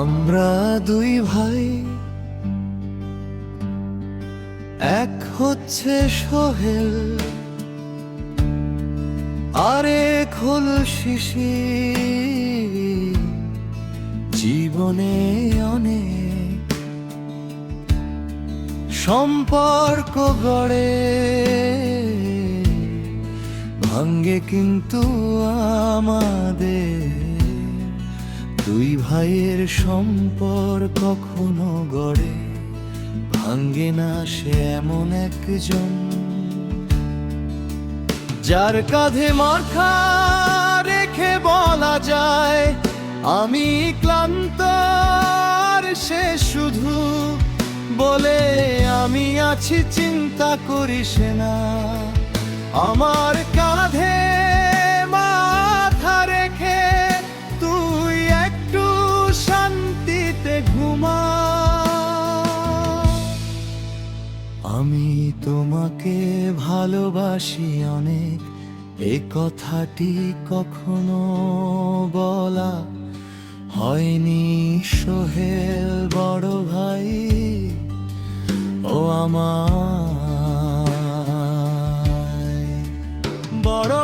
আমরা দুই ভাই, এক হচ্ছে সোহেল, আরেক হল শিশির। জীবনে অনেক সম্পর্ক গড়ে, ভাঙ্গে কিন্তু আমাদের দুই ভাইয়ের সম্পর্ক কখনো গড়ে ভাঙ্গে না সে এমন একজন, যার কাঁধে মাথা রেখে বলা যায় আমি ক্লান্ত আর সে শুধু বলে আমি আছি, চিন্তা করিস না। আমার কাঁধে মাথা রেখে তুই একটু শান্তিতে ঘুমা। আমি তোমাকে ভালোবাসি অনেক, এ কথাটি কখনো বলা হয়নি সোহেল বড় ভাই। ও আমার বড়